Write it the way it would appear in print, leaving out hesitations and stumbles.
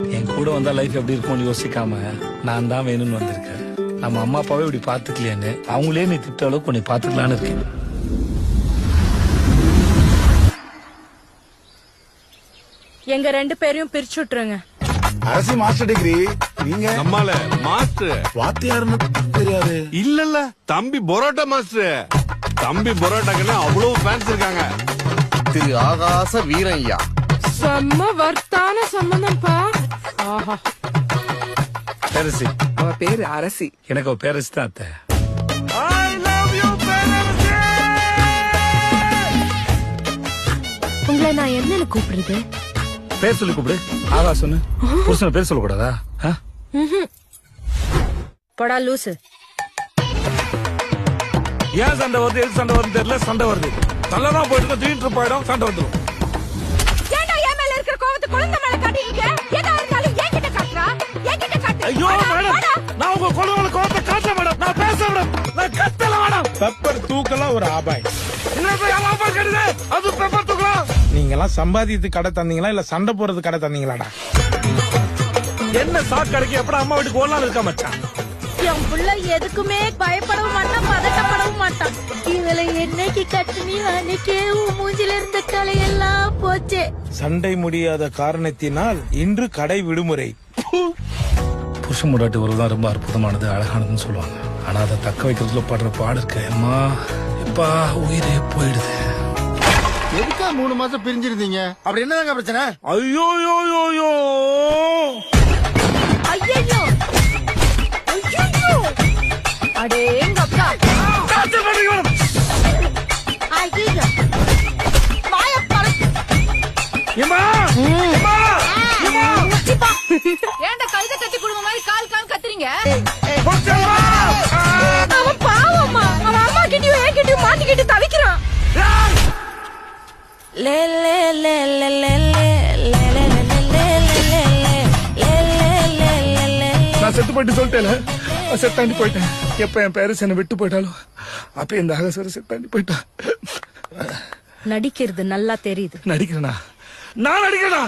என் கூட வந்தா லைஃப் எப்படி இருக்கும்னு யோசிக்காம நான் தான் வேணும்னு வந்திருக்கேன். நம்ம அம்மா அப்பாவே இப்படி பாத்துக்கலையான்னு அவங்களே நீ திட்ட அளவுக்கு உன்னை பாத்துக்கலான்னு இருக்கேன். எங்க 2 பேரையும் பிரிச்சு விட்டுருங்க. அரசி மாஸ்டர் டிகிரி, நீங்க நம்மால மாஸ்டர் வாத்தியாருன்னு தெரியாது. இல்ல தம்பி பரோட்டா மாஸ்டர். தம்பி பரோட்டாக்குன்னு அவ்வளவு ஃபேன்ஸ் இருக்காங்க. திரு ஆகாச வீரய்யா. செம்ம வர்த்தான சம்பந்தம்ப்பா. ஆஹா, பேரரசி. அவ பேரு அரசி. எனக்கு அவ பேரரசி தான் அத்தை. உங்களை நான் என்னன்னு கூப்பிடுறது? பேர் சொல்லி கூப்பிடு. ஆகாசன்னு புருஷன பேர் சொல்லக்கூடாதா? போடா லூசு. ஏன் சண்டை வருது, எது சண்டை வருது தெரியல, சண்டை வருது. நல்லதான் போயிட்டு திடீர்னு போயிடும், சண்டை வந்துடும். ஏன்டா என் மேல இருக்கிற கோவத்தை குழந்தை மேல காட்டிட்டீங்க? ஏதா இருந்தாலும் என்கிட்ட காட்டுறா, என்கிட்ட காட்டு. ஐயோ மேடம், நான் உங்க குழந்தை கோவத்தை காட்ட மேடம், நான் பேச மேடம், நான் கத்தல மேடம். பெப்பர் தூக்கலாம் ஒரு ஆபாய். அது பெப்பர் தூக்கலாம். நீங்க எல்லாம் சம்பாதித்து கடை தந்தீங்களா இல்ல சண்டை போறது கடை தந்தீங்களாடா? என்ன சாக்கு கடைக்கு எப்படா அம்மா வீட்டுக்கு ஓடலாம் இருக்கா மச்சான்? என் புள்ள எதுக்குமே பயப்படவும் மாட்டான், பதட்டப்படவும் மாட்டான். இதுல என்னைக்கு கட்டுனி அன்னைக்கே உன் மூஞ்சில இருந்த கலையெல்லாம் போச்சே. சண்டை முடியாத காரணத்தினால் இன்று கடை விடுமுறை. புருஷ முடாட்டி உறவுதான் ரொம்ப அற்புதமானது, அழகானதுன்னு சொல்லுவாங்க. ஆனா அதை தக்க வைக்கிறதுல படுற பாடு இருக்கு அம்மா. இப்பா உயிரே போயிடுது. எதுக்கா 3 மாசம் பிரிஞ்சிருந்தீங்க? அப்படி என்னதாங்க பிரச்சனை? ஐயோ யோ யோ யோ ஐயோ ஐயோ அடேங்கப்பா. ஐயோ வாய பறக்கு. ஏன்டா கழுத கட்டி குடும்ப மாதிரி கால் கால் கத்துறீங்க? அவன் பாவம்மா, அவன் அம்மா கிட்டயும் என் கிட்டயும் மாட்டிக்கிட்டு தவிக்கிறான். லே லே லே லே லே நான் செத்து போயிட்டு சொல்லிட்டேன், செத்தாண்டி போயிட்டேன். எப்ப என் பேரஸ் என்ன விட்டு போயிட்டாலும் அப்ப இந்த அகசர செத்தாண்டி போயிட்டான். நடிக்கிறது நல்லா தெரியுது. நடிக்கிறேனா? நான் நடிக்கிறேனா?